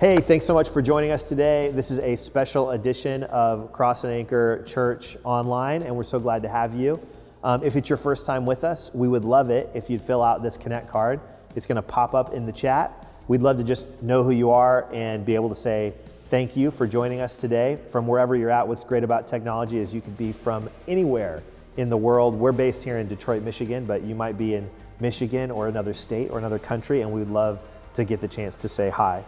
Hey, thanks so much for joining us today. This is a special edition of Cross and Anchor Church Online, and we're so glad to have you. If it's your first time with us, we would love it if you'd fill out this Connect card. It's going to pop up in the chat. We'd love to just know who you are and be able to say thank you for joining us today. From wherever you're at, what's great about technology is you could be from anywhere in the world. We're based here in Detroit, Michigan, but you might be in Michigan or another state or another country, and we'd love to get the chance to say hi.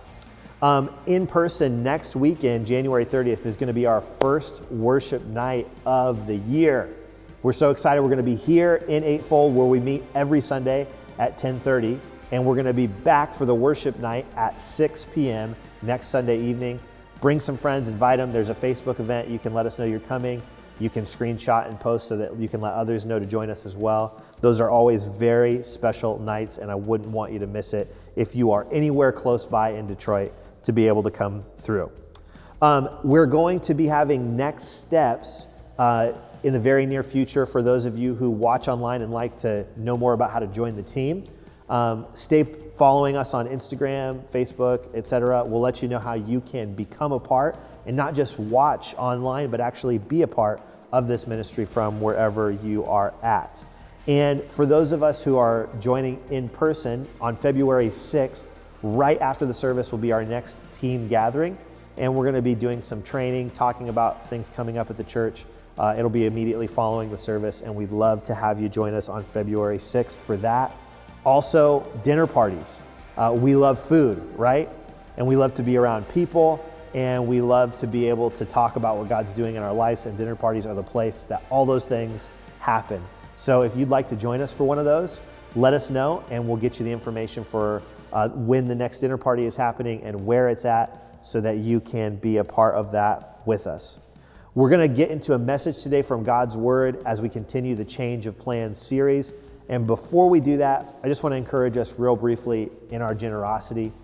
In person next weekend, January 30th, is going to be our first worship night of the year. We're so excited. We're going to be here in Eightfold, where we meet every Sunday at 10:30, and we're going to be back for the worship night at 6 p.m. next Sunday evening. Bring some friends, invite them. There's a Facebook event. You can let us know you're coming. You can screenshot and post so that you can let others know to join us as well. Those are always very special nights, and I wouldn't want you to miss it if you are anywhere close by in Detroit to be able to come through. We're going to be having next steps in the very near future for those of you who watch online and like to know more about how to join the team. Stay following us on Instagram, Facebook, etc. We'll let you know how you can become a part and not just watch online, but actually be a part of this ministry from wherever you are at. And for those of us who are joining in person, on February 6th, right after the service will be our next team gathering, and we're going to be doing some training, talking about things coming up at the church. It'll be immediately following the service, and we'd love to have you join us on February 6th for that. Also, dinner parties. We love food, right? And we love to be around people, and we love to be able to talk about what God's doing in our lives, and dinner parties are the place that all those things happen. So if you'd like to join us for one of those, let us know, and we'll get you the information for when the next dinner party is happening and where it's at, so that you can be a part of that with us. We're going to get into a message today from God's Word as we continue the Change of Plans series. And before we do that, I just want to encourage us real briefly in our generosity.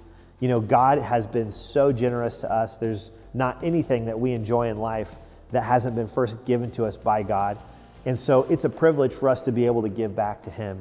You know, God has been so generous to us. There's not anything that we enjoy in life that hasn't been first given to us by God. And so it's a privilege for us to be able to give back to Him.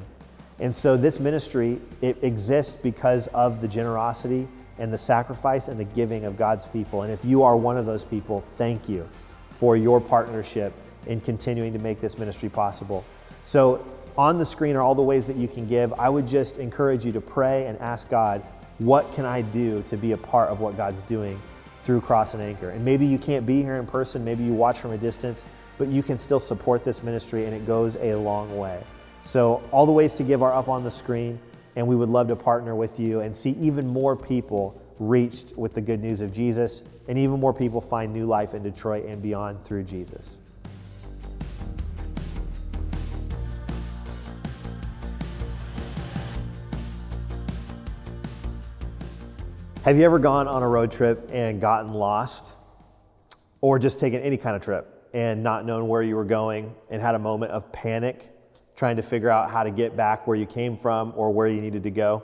And so this ministry, it exists because of the generosity and the sacrifice and the giving of God's people. And if you are one of those people, thank you for your partnership in continuing to make this ministry possible. So on the screen are all the ways that you can give. I would just encourage you to pray and ask God, what can I do to be a part of what God's doing through Cross and Anchor? And maybe you can't be here in person, maybe you watch from a distance, but you can still support this ministry, and it goes a long way. So all the ways to give are up on the screen, and we would love to partner with you and see even more people reached with the good news of Jesus, and even more people find new life in Detroit and beyond through Jesus. Have you ever gone on a road trip and gotten lost? Or just taken any kind of trip and not known where you were going and had a moment of panic trying to figure out how to get back where you came from or where you needed to go?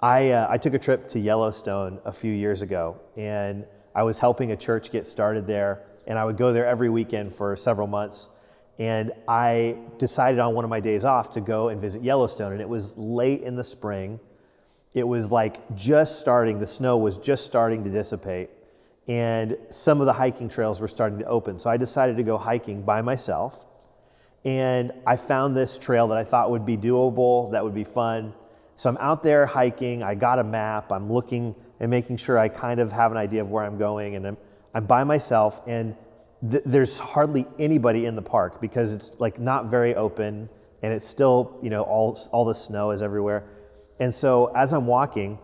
I took a trip to Yellowstone a few years ago, and I was helping a church get started there, and I would go there every weekend for several months. And I decided on one of my days off to go and visit Yellowstone, and it was late in the spring. It was like just starting, the snow was just starting to dissipate, and some of the hiking trails were starting to open. So I decided to go hiking by myself, and I found this trail that I thought would be doable, that would be fun. So I'm out there hiking, I got a map, I'm looking and making sure I kind of have an idea of where I'm going, and I'm by myself, and there's hardly anybody in the park because it's like not very open, and it's still, you know, all the snow is everywhere. And so as I'm walking,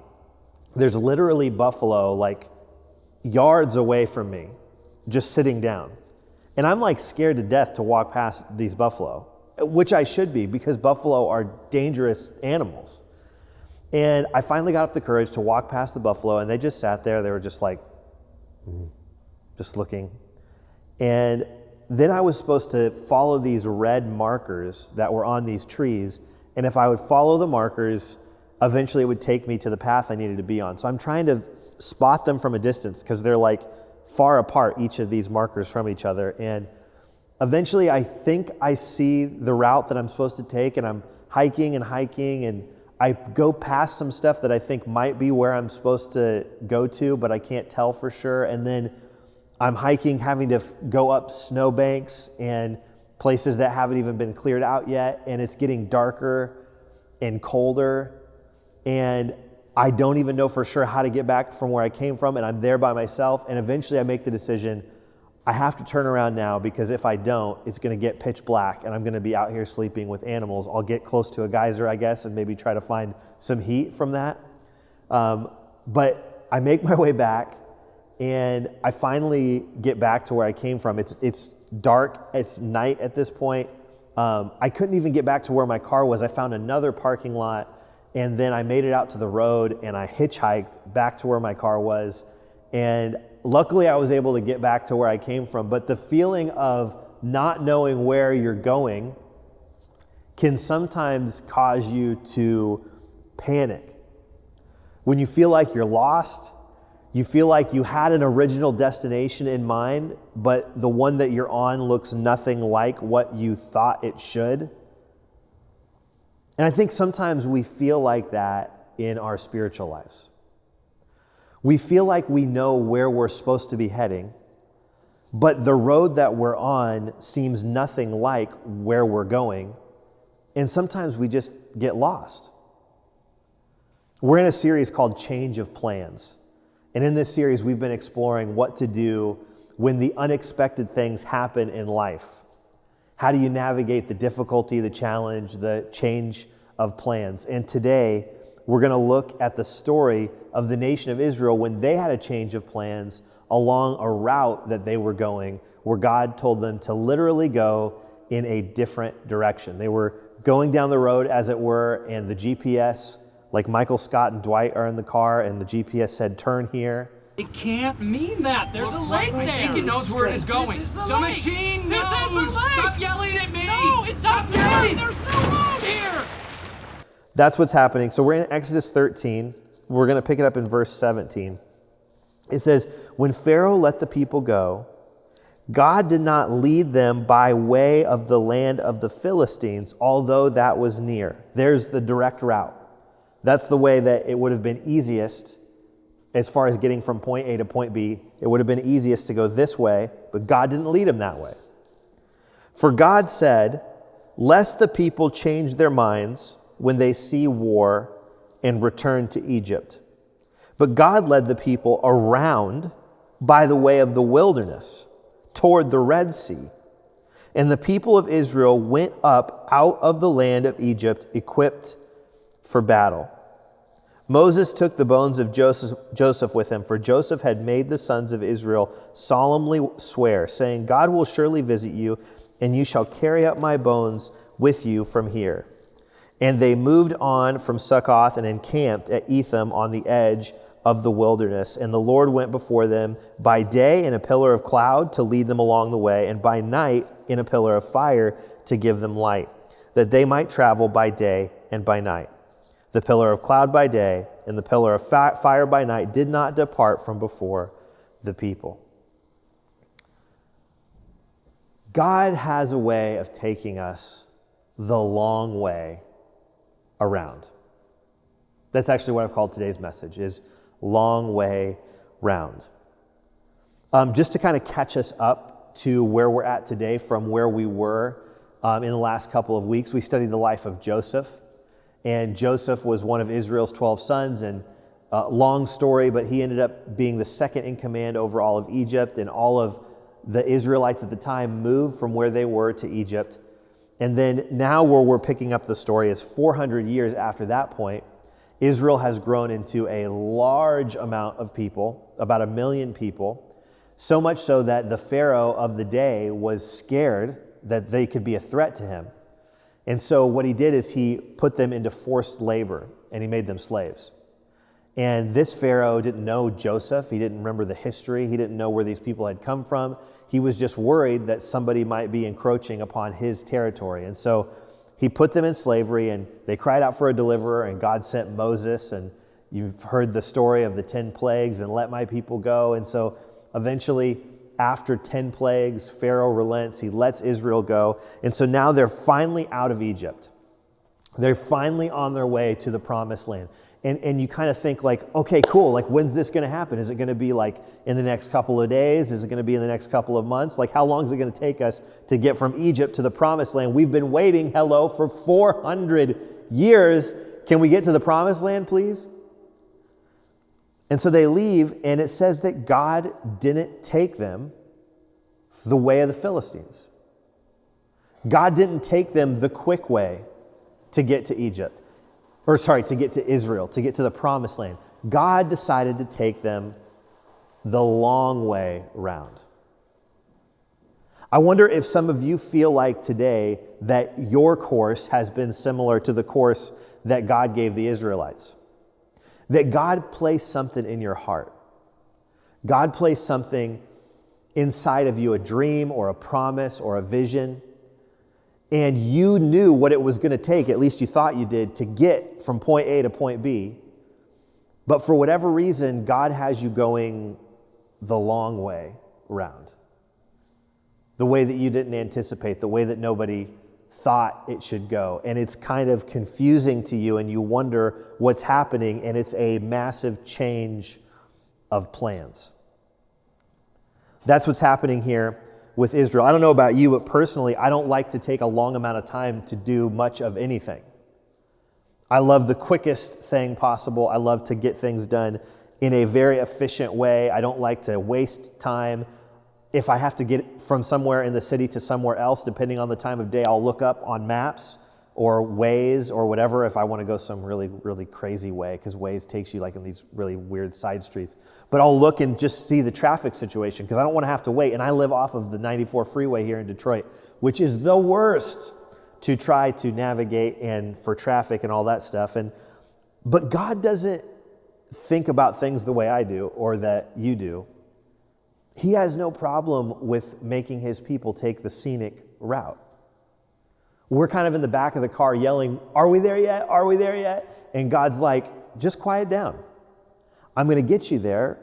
there's literally buffalo like yards away from me, just sitting down. And I'm like scared to death to walk past these buffalo, which I should be, because buffalo are dangerous animals. And I finally got up the courage to walk past the buffalo, and they just sat there. They were just like, just looking. And then I was supposed to follow these red markers that were on these trees. And if I would follow the markers, eventually it would take me to the path I needed to be on. So I'm trying to spot them from a distance because they're like far apart, each of these markers from each other. And eventually I think I see the route that I'm supposed to take, and I'm hiking, and I go past some stuff that I think might be where I'm supposed to go to, but I can't tell for sure. And then I'm hiking, having to go up snowbanks and places that haven't even been cleared out yet. And it's getting darker and colder. And I don't even know for sure how to get back from where I came from. And I'm there by myself. And eventually I make the decision, I have to turn around now, because if I don't, it's going to get pitch black and I'm going to be out here sleeping with animals. I'll get close to a geyser, I guess, and maybe try to find some heat from that. But I make my way back, and I finally get back to where I came from. It's dark. It's night at this point. I couldn't even get back to where my car was. I found another parking lot, and then I made it out to the road, and I hitchhiked back to where my car was. And luckily, I was able to get back to where I came from. But the feeling of not knowing where you're going can sometimes cause you to panic. When you feel like you're lost, you feel like you had an original destination in mind, but the one that you're on looks nothing like what you thought it should. And I think sometimes we feel like that in our spiritual lives. We feel like we know where we're supposed to be heading, but the road that we're on seems nothing like where we're going, and sometimes we just get lost. We're in a series called Change of Plans, and in this series we've been exploring what to do when the unexpected things happen in life. How do you navigate the difficulty, the challenge, the change of plans? And today, we're going to look at the story of the nation of Israel when they had a change of plans along a route that they were going, where God told them to literally go in a different direction. They were going down the road, as it were, and the GPS, like Michael Scott and Dwight are in the car, and the GPS said, turn here. It can't mean that. There's a lake there. I think it knows where it is going. This is the The lake. machine This knows. is the lake. Stop yelling at me. No, it's Stop up there. yelling. There's no road here. That's what's happening. So we're in Exodus 13. We're going to pick it up in verse 17. It says, when Pharaoh let the people go, God did not lead them by way of the land of the Philistines, although that was near. There's the direct route. That's the way that it would have been easiest as far as getting from point A to point B. It would have been easiest to go this way, but God didn't lead them that way. For God said, lest the people change their minds when they see war and return to Egypt. But God led the people around by the way of the wilderness toward the Red Sea. And the people of Israel went up out of the land of Egypt equipped for battle. Moses took the bones of Joseph with him, for Joseph had made the sons of Israel solemnly swear, saying, God will surely visit you, and you shall carry up my bones with you from here. And they moved on from Succoth and encamped at Etham on the edge of the wilderness. And the Lord went before them by day in a pillar of cloud to lead them along the way, and by night in a pillar of fire to give them light, that they might travel by day and by night. The pillar of cloud by day and the pillar of fire by night did not depart from before the people. God has a way of taking us the long way around. That's actually what I've called today's message, is long way round. Just to kind of catch us up to where we're at today from where we were in the last couple of weeks, we studied the life of Joseph. And Joseph was one of Israel's 12 sons, and long story, but he ended up being the second in command over all of Egypt, and all of the Israelites at the time moved from where they were to Egypt. And then now where we're picking up the story is 400 years after that point, Israel has grown into a large amount of people, about 1 million people, so much so that the Pharaoh of the day was scared that they could be a threat to him. And so what he did is he put them into forced labor, and he made them slaves. And this Pharaoh didn't know Joseph. He didn't remember the history. He didn't know where these people had come from. He was just worried that somebody might be encroaching upon his territory. And so he put them in slavery, and they cried out for a deliverer, and God sent Moses. And you've heard the story of the 10 plagues and let my people go. And so eventually, after 10 plagues, Pharaoh relents. He lets Israel go. And so now they're finally out of Egypt. They're finally on their way to the promised land. And you kind of think like, okay, cool. Like, when's this going to happen? Is it going to be like in the next couple of days? Is it going to be in the next couple of months? Like, how long is it going to take us to get from Egypt to the promised land? We've been waiting, for 400 years. Can we get to the promised land, please? And so they leave, and it says that God didn't take them the way of the Philistines. God didn't take them the quick way to get to Egypt. To get to Israel, to get to the promised land. God decided to take them the long way round. I wonder if some of you feel like today that your course has been similar to the course that God gave the Israelites. That God placed something in your heart. God placed something inside of you, a dream or a promise or a vision. And you knew what it was going to take, at least you thought you did, to get from point A to point B. But for whatever reason, God has you going the long way round. The way that you didn't anticipate, the way that nobody thought it should go. And it's kind of confusing to you, and you wonder what's happening, and it's a massive change of plans. That's what's happening here with Israel. I don't know about you, but personally, I don't like to take a long amount of time to do much of anything. I love the quickest thing possible. I love to get things done in a very efficient way. I don't like to waste time. If I have to get from somewhere in the city to somewhere else, depending on the time of day, I'll look up on maps or Waze or whatever if I want to go some really, really crazy way, because Waze takes you like in these really weird side streets. But I'll look and just see the traffic situation because I don't want to have to wait. And I live off of the 94 freeway here in Detroit, which is the worst to try to navigate and for traffic and all that stuff. But God doesn't think about things the way I do or that you do. He has no problem with making his people take the scenic route. We're kind of in the back of the car yelling, "Are we there yet? Are we there yet?" And God's like, just quiet down. I'm going to get you there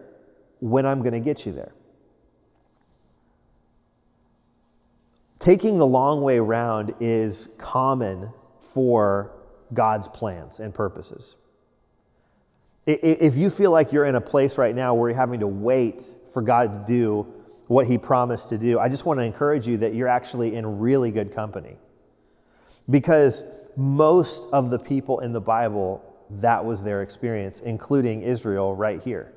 when I'm going to get you there. Taking the long way around is common for God's plans and purposes. If you feel like you're in a place right now where you're having to wait for God to do what he promised to do, I just want to encourage you that you're actually in really good company. Because most of the people in the Bible, that was their experience, including Israel right here.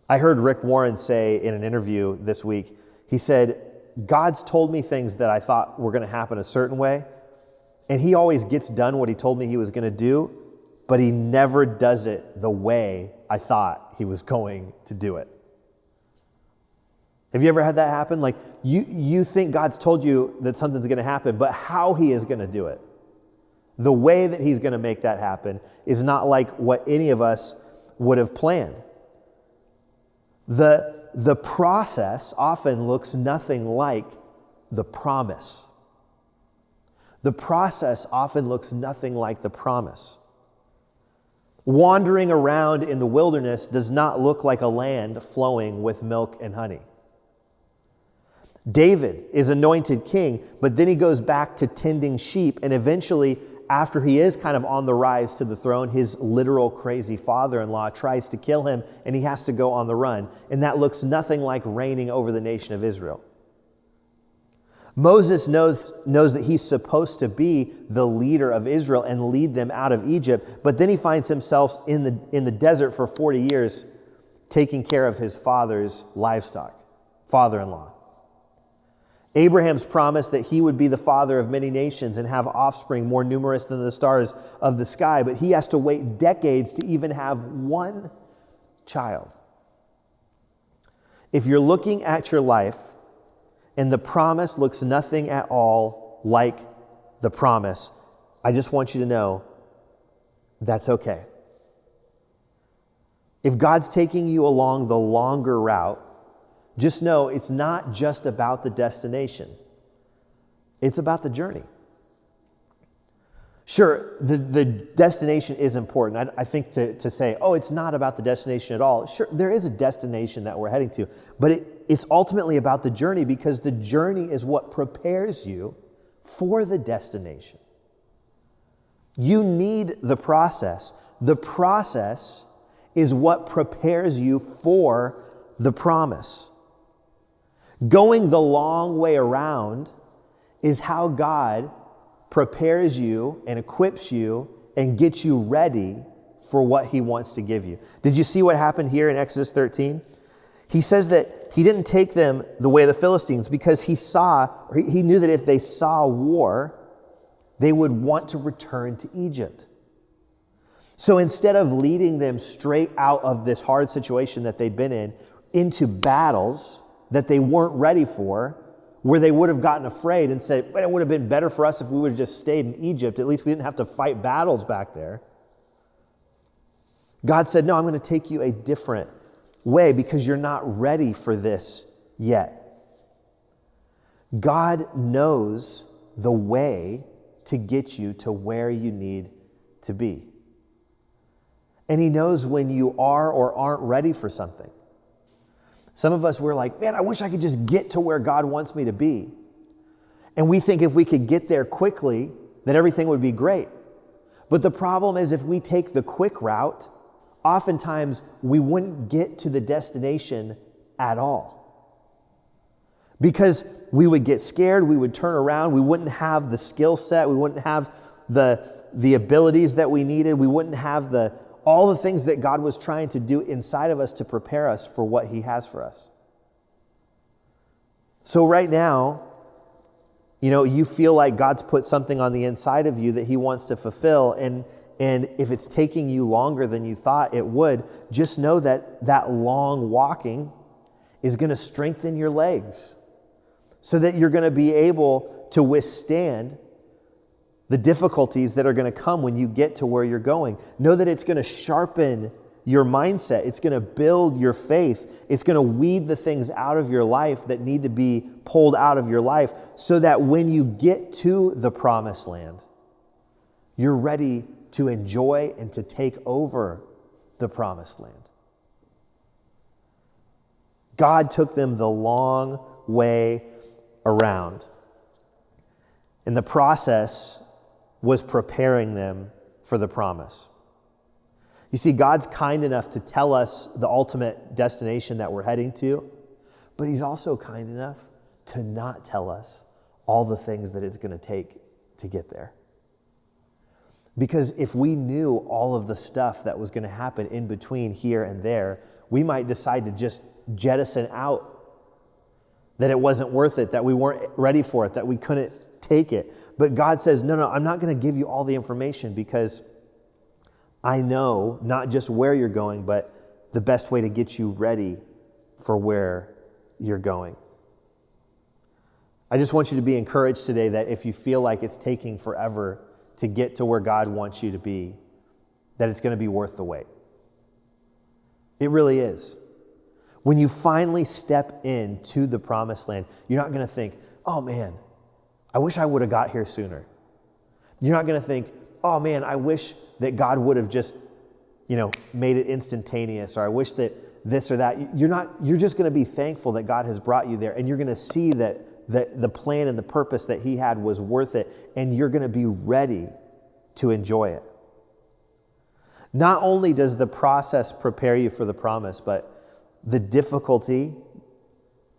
I heard Rick Warren say in an interview this week, he said, God's told me things that I thought were going to happen a certain way, and he always gets done what he told me he was going to do, but he never does it the way I thought he was going to do it. Have you ever had that happen? Like you think God's told you that something's going to happen, but how he is going to do it, the way that he's going to make that happen is not like what any of us would have planned. The process often looks nothing like the promise. The process often looks nothing like the promise. Wandering around in the wilderness does not look like a land flowing with milk and honey. David is anointed king, but then he goes back to tending sheep, and eventually, after he is kind of on the rise to the throne, his literal crazy father-in-law tries to kill him, and he has to go on the run. And that looks nothing like reigning over the nation of Israel. Moses knows that he's supposed to be the leader of Israel and lead them out of Egypt, but then he finds himself in the desert for 40 years taking care of his father's livestock, father-in-law. Abraham's promised that he would be the father of many nations and have offspring more numerous than the stars of the sky, but he has to wait decades to even have one child. If you're looking at your life and the promise looks nothing at all like the promise, I just want you to know that's okay. If God's taking you along the longer route, just know it's not just about the destination. It's about the journey. Sure, the destination is important. I think to say, oh, it's not about the destination at all. Sure, there is a destination that we're heading to, but it's ultimately about the journey, because the journey is what prepares you for the destination. You need the process. The process is what prepares you for the promise. Going the long way around is how God prepares you and equips you and gets you ready for what he wants to give you. Did you see what happened here in Exodus 13? He says that he didn't take them the way of the Philistines because he knew that if they saw war, they would want to return to Egypt. So instead of leading them straight out of this hard situation that they'd been in into battles that they weren't ready for, where they would have gotten afraid and said, well, it would have been better for us if we would have just stayed in Egypt. At least we didn't have to fight battles back there. God said, no, I'm going to take you a different way because you're not ready for this yet. God knows the way to get you to where you need to be. And he knows when you are or aren't ready for something. Some of us, we're like, man, I wish I could just get to where God wants me to be. And we think if we could get there quickly, then everything would be great. But the problem is if we take the quick route, oftentimes we wouldn't get to the destination at all. Because we would get scared, we would turn around, we wouldn't have the skill set, we wouldn't have the abilities that we needed, we wouldn't have all the things that God was trying to do inside of us to prepare us for what he has for us. So right now, you feel like God's put something on the inside of you that he wants to fulfill, and if it's taking you longer than you thought it would, just know that long walking is going to strengthen your legs so that you're going to be able to withstand the difficulties that are going to come when you get to where you're going. Know that it's going to sharpen your mindset. It's going to build your faith. It's going to weed the things out of your life that need to be pulled out of your life so that when you get to the promised land, you're ready to enjoy and to take over the promised land. God took them the long way around. And the process was preparing them for the promise. You see, God's kind enough to tell us the ultimate destination that we're heading to, but he's also kind enough to not tell us all the things that it's going to take to get there. Because if we knew all of the stuff that was going to happen in between here and there, we might decide to just jettison out, that it wasn't worth it, that we weren't ready for it, that we couldn't take it. But God says, no, I'm not going to give you all the information because I know not just where you're going, but the best way to get you ready for where you're going. I just want you to be encouraged today that if you feel like it's taking forever to get to where God wants you to be, that it's going to be worth the wait. It really is. When you finally step into the promised land, you're not going to think, oh man, I wish I would have got here sooner. You're not going to think, oh man, I wish that God would have just, made it instantaneous, or I wish that this or that. You're just going to be thankful that God has brought you there, and you're going to see that the plan and the purpose that he had was worth it, and you're going to be ready to enjoy it. Not only does the process prepare you for the promise, but the difficulty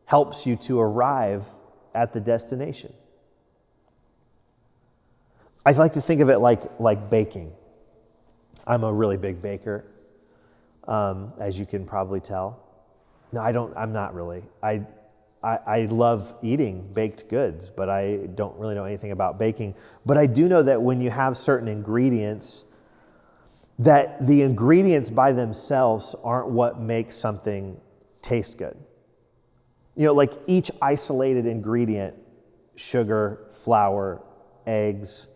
helps you to arrive at the destination. I like to think of it like baking. I'm a really big baker, as you can probably tell. No, I'm not really. I love eating baked goods, but I don't really know anything about baking. But I do know that when you have certain ingredients, that the ingredients by themselves aren't what makes something taste good. Like each isolated ingredient, sugar, flour, eggs,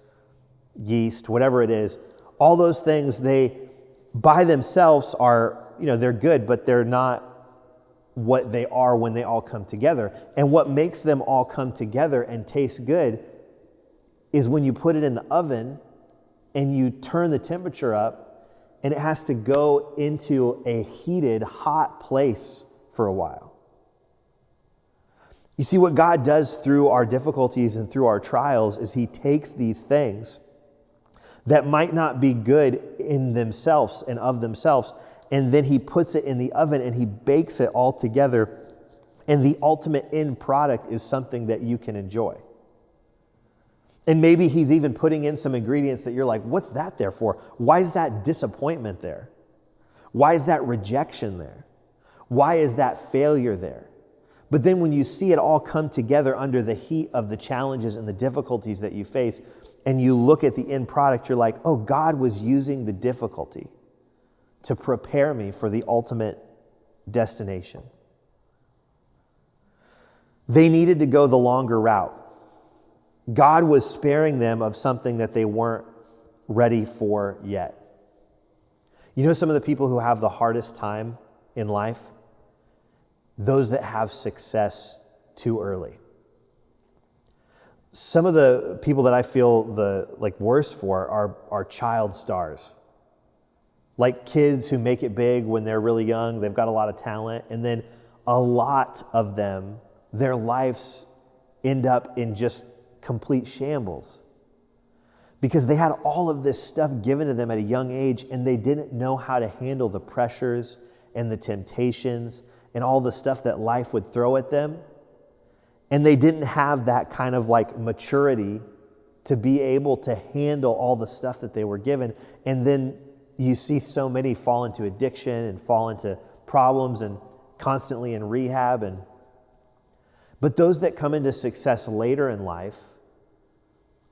yeast, whatever it is, all those things, they by themselves are, they're good, but they're not what they are when they all come together. And what makes them all come together and taste good is when you put it in the oven and you turn the temperature up, and it has to go into a heated, hot place for a while. You see, what God does through our difficulties and through our trials is he takes these things that might not be good in themselves and of themselves. And then he puts it in the oven and he bakes it all together. And the ultimate end product is something that you can enjoy. And maybe he's even putting in some ingredients that you're like, what's that there for? Why is that disappointment there? Why is that rejection there? Why is that failure there? But then when you see it all come together under the heat of the challenges and the difficulties that you face, and you look at the end product, you're like, oh, God was using the difficulty to prepare me for the ultimate destination. They needed to go the longer route. God was sparing them of something that they weren't ready for yet. You know some of the people who have the hardest time in life? Those that have success too early. Some of the people that I feel the worst for are child stars. Like kids who make it big when they're really young, they've got a lot of talent, and then a lot of them, their lives end up in just complete shambles because they had all of this stuff given to them at a young age and they didn't know how to handle the pressures and the temptations and all the stuff that life would throw at them. And they didn't have that kind of maturity to be able to handle all the stuff that they were given. And then you see so many fall into addiction and fall into problems and constantly in rehab. But those that come into success later in life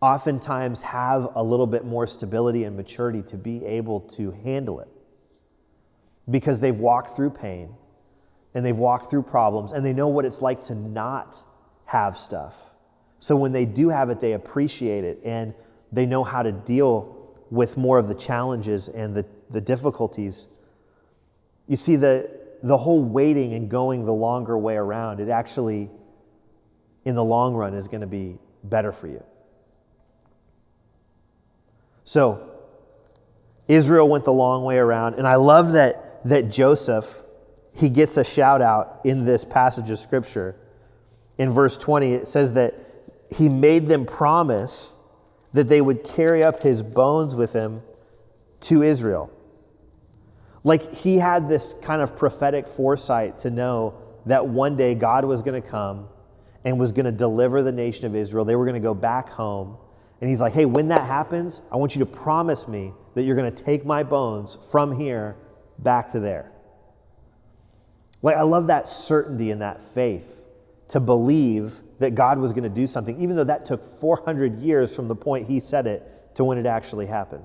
oftentimes have a little bit more stability and maturity to be able to handle it because they've walked through pain and they've walked through problems and they know what it's like to not have stuff. So when they do have it, they appreciate it and they know how to deal with more of the challenges and the difficulties. You see, the whole waiting and going the longer way around, it actually, in the long run, is going to be better for you. So, Israel went the long way around, and I love that Joseph, he gets a shout out in this passage of Scripture. In verse 20, it says that he made them promise that they would carry up his bones with him to Israel. Like he had this kind of prophetic foresight to know that one day God was going to come and was going to deliver the nation of Israel. They were going to go back home. And he's like, hey, when that happens, I want you to promise me that you're going to take my bones from here back to there. Like, I love that certainty and that faith to believe that God was going to do something, even though that took 400 years from the point he said it to when it actually happened.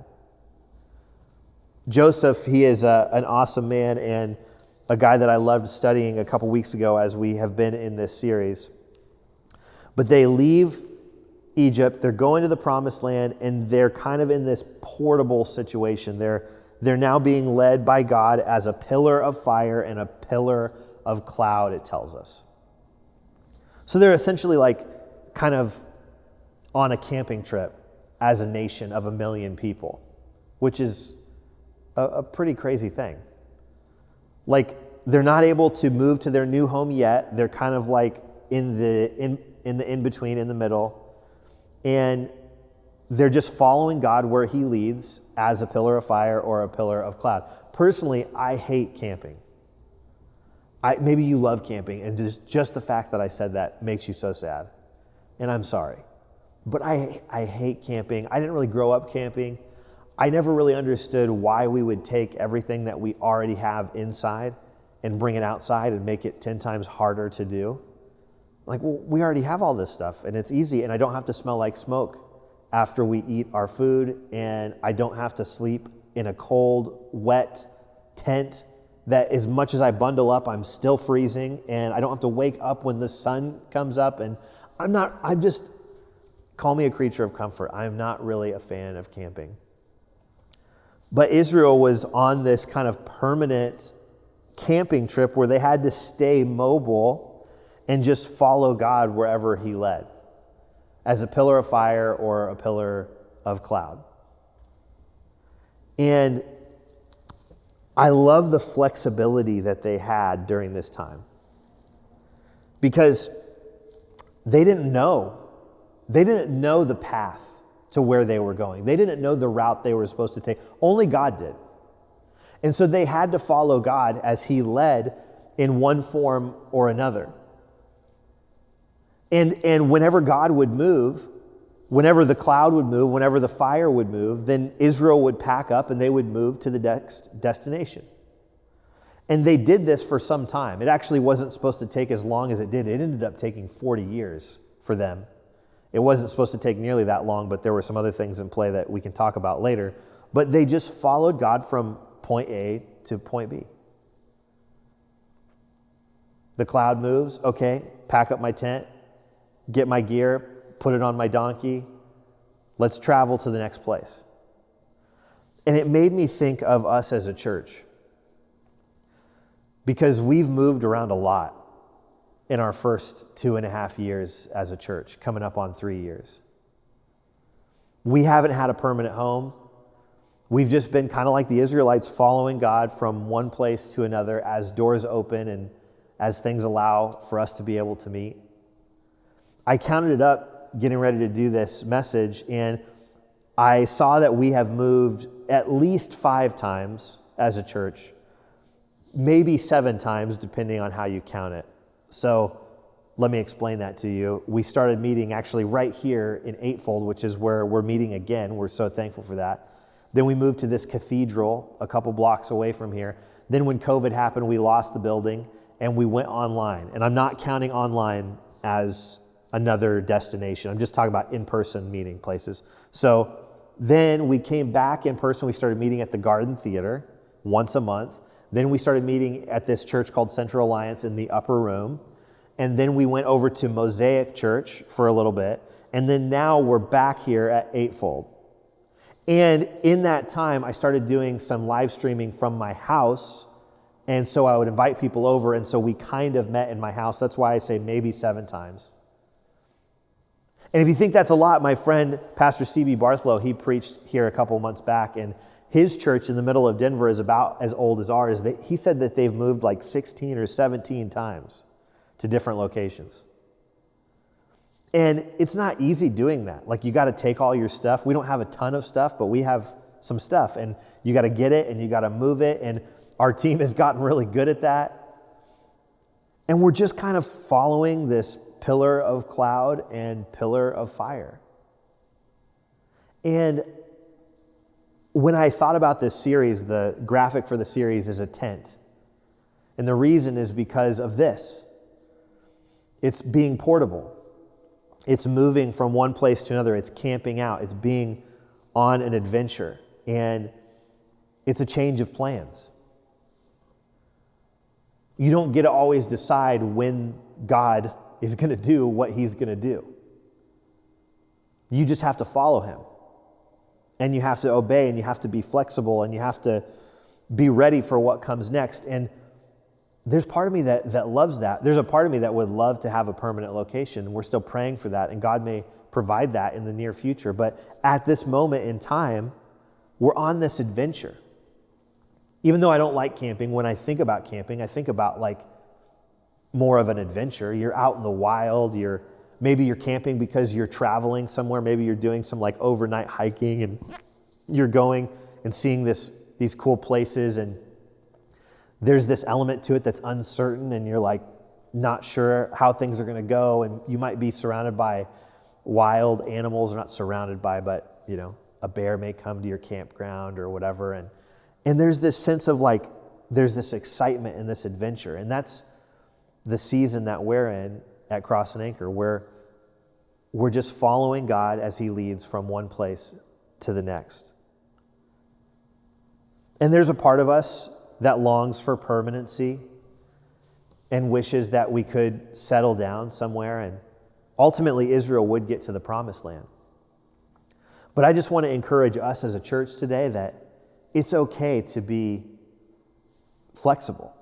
Joseph, he is an awesome man and a guy that I loved studying a couple weeks ago as we have been in this series. But they leave Egypt, they're going to the promised land, and they're kind of in this portable situation. They're now being led by God as a pillar of fire and a pillar of cloud, it tells us. So they're essentially kind of on a camping trip as a nation of 1 million people, which is a pretty crazy thing. They're not able to move to their new home yet. They're kind of in the in-between, in the middle. And they're just following God where he leads as a pillar of fire or a pillar of cloud. Personally, I hate camping. Maybe you love camping, and just the fact that I said that makes you so sad. And I'm sorry. But I hate camping. I didn't really grow up camping. I never really understood why we would take everything that we already have inside and bring it outside and make it 10 times harder to do. Well, we already have all this stuff, and it's easy, and I don't have to smell like smoke after we eat our food, and I don't have to sleep in a cold, wet tent that as much as I bundle up, I'm still freezing, and I don't have to wake up when the sun comes up, and call me a creature of comfort. I'm not really a fan of camping. But Israel was on this kind of permanent camping trip where they had to stay mobile and just follow God wherever he led, as a pillar of fire or a pillar of cloud. And I love the flexibility that they had during this time, because they didn't know the path to where they were going. They didn't know the route they were supposed to take. Only God did. And so they had to follow God as he led in one form or another. And whenever God would move, whenever the cloud would move, whenever the fire would move, then Israel would pack up and they would move to the next destination. And they did this for some time. It actually wasn't supposed to take as long as it did. It ended up taking 40 years for them. It wasn't supposed to take nearly that long, but there were some other things in play that we can talk about later. But they just followed God from point A to point B. The cloud moves, okay, pack up my tent, get my gear, put it on my donkey, let's travel to the next place. And it made me think of us as a church, because we've moved around a lot in our first 2.5 years as a church, coming up on 3 years. We haven't had a permanent home. We've just been kind of like the Israelites, following God from one place to another as doors open and as things allow for us to be able to meet. I counted it up getting ready to do this message, and I saw that we have moved at least 5 times as a church, maybe 7 times depending on how you count it. So let me explain that to you. We started meeting actually right here in Eightfold, which is where we're meeting again. We're so thankful for that. Then we moved to this cathedral a couple blocks away from here. Then when COVID happened, we lost the building and we went online. And I'm not counting online as another destination. I'm just talking about in-person meeting places. So then we came back in person. We started meeting at the Garden Theater once a month. Then we started meeting at this church called Central Alliance in the upper room. And then we went over to Mosaic Church for a little bit. And then now we're back here at Eightfold. And in that time, I started doing some live streaming from my house. And so I would invite people over. And so we kind of met in my house. That's why I say maybe 7 times. And if you think that's a lot, my friend, Pastor C.B. Bartholow, he preached here a couple months back. And his church in the middle of Denver is about as old as ours. He said that they've moved like 16 or 17 times to different locations. And it's not easy doing that. Like, you got to take all your stuff. We don't have a ton of stuff, but we have some stuff. And you got to get it and you got to move it. And our team has gotten really good at that. And we're just kind of following this pillar of cloud and pillar of fire. And when I thought about this series, the graphic for the series is a tent. And the reason is because of this. It's being portable. It's moving from one place to another. It's camping out. It's being on an adventure. And it's a change of plans. You don't get to always decide when God is going to do what he's going to do. You just have to follow him. And you have to obey, and you have to be flexible, and you have to be ready for what comes next. And there's part of me that loves that. There's a part of me that would love to have a permanent location. We're still praying for that, and God may provide that in the near future. But at this moment in time, we're on this adventure. Even though I don't like camping, when I think about camping, I think about like more of an adventure. You're out in the wild, maybe you're camping because you're traveling somewhere. Maybe you're doing some like overnight hiking and you're going and seeing these cool places, and there's this element to it that's uncertain, and you're like not sure how things are going to go, and you might be surrounded by wild animals, or not surrounded by, but a bear may come to your campground or whatever, and there's this sense of like there's this excitement in this adventure, and that's the season that we're in at Cross and Anchor, where we're just following God as he leads from one place to the next. And there's a part of us that longs for permanency and wishes that we could settle down somewhere, and ultimately Israel would get to the promised land. But I just want to encourage us as a church today that it's okay to be flexible.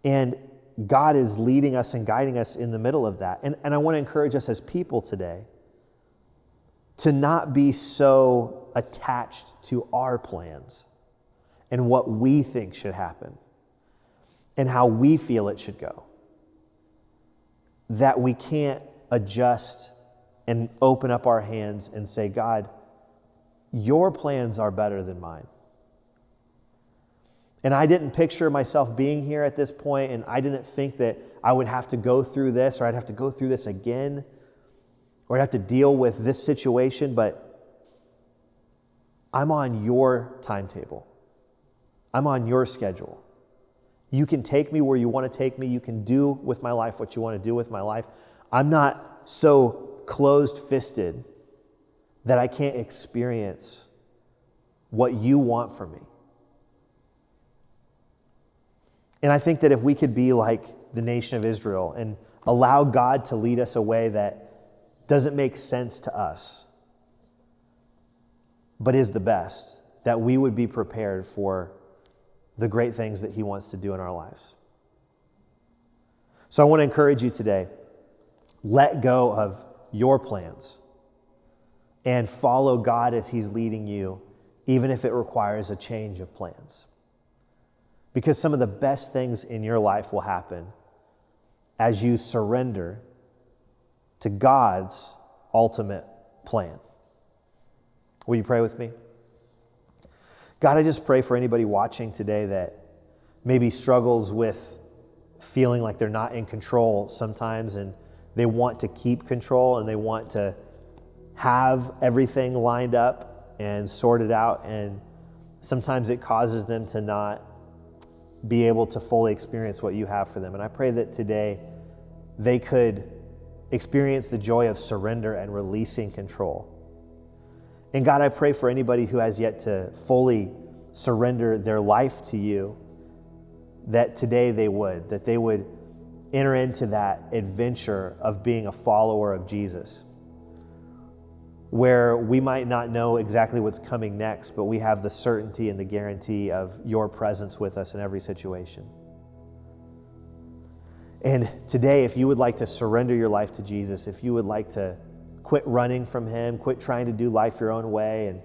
And God is leading us and guiding us in the middle of that. And I want to encourage us as people today to not be so attached to our plans and what we think should happen and how we feel it should go, that we can't adjust and open up our hands and say, God, your plans are better than mine. And I didn't picture myself being here at this point, and I didn't think that I would have to go through this, or I'd have to go through this again, or I'd have to deal with this situation, but I'm on your timetable. I'm on your schedule. You can take me where you want to take me. You can do with my life what you want to do with my life. I'm not so closed-fisted that I can't experience what you want for me. And I think that if we could be like the nation of Israel and allow God to lead us a way that doesn't make sense to us, but is the best, that we would be prepared for the great things that he wants to do in our lives. So I want to encourage you today, let go of your plans and follow God as he's leading you, even if it requires a change of plans. Because some of the best things in your life will happen as you surrender to God's ultimate plan. Will you pray with me? God, I just pray for anybody watching today that maybe struggles with feeling like they're not in control sometimes, and they want to keep control and they want to have everything lined up and sorted out, and sometimes it causes them to not be able to fully experience what you have for them. And I pray that today they could experience the joy of surrender and releasing control. And God, I pray for anybody who has yet to fully surrender their life to you, that today they would enter into that adventure of being a follower of Jesus, where we might not know exactly what's coming next, but we have the certainty and the guarantee of your presence with us in every situation. And today, if you would like to surrender your life to Jesus, if you would like to quit running from him, quit trying to do life your own way, and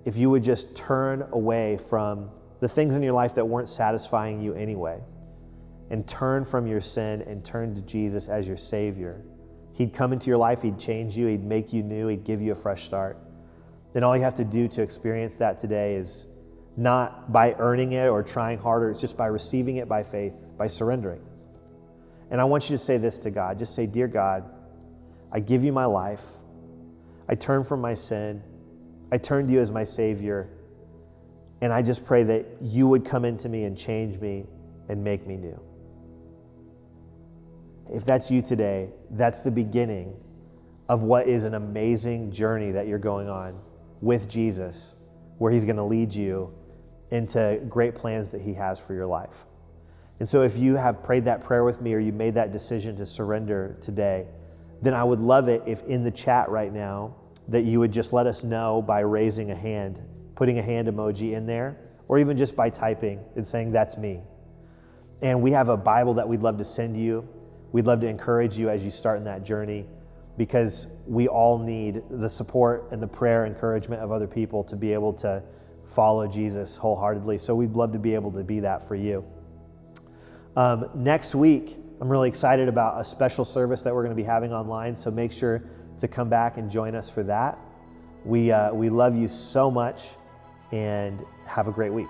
if you would just turn away from the things in your life that weren't satisfying you anyway, and turn from your sin and turn to Jesus as your Savior, he'd come into your life, he'd change you, he'd make you new, he'd give you a fresh start. Then all you have to do to experience that today is not by earning it or trying harder, it's just by receiving it by faith, by surrendering. And I want you to say this to God. Just say, dear God, I give you my life. I turn from my sin. I turn to you as my Savior. And I just pray that you would come into me and change me and make me new. If that's you today, that's the beginning of what is an amazing journey that you're going on with Jesus, where he's going to lead you into great plans that he has for your life. And so if you have prayed that prayer with me, or you made that decision to surrender today, then I would love it if in the chat right now that you would just let us know by raising a hand, putting a hand emoji in there, or even just by typing and saying, that's me. And we have a Bible that we'd love to send you. We'd love to encourage you as you start in that journey, because we all need the support and the prayer encouragement of other people to be able to follow Jesus wholeheartedly. So we'd love to be able to be that for you. Next week, I'm really excited about a special service that we're going to be having online, so make sure to come back and join us for that. We love you so much, and have a great week.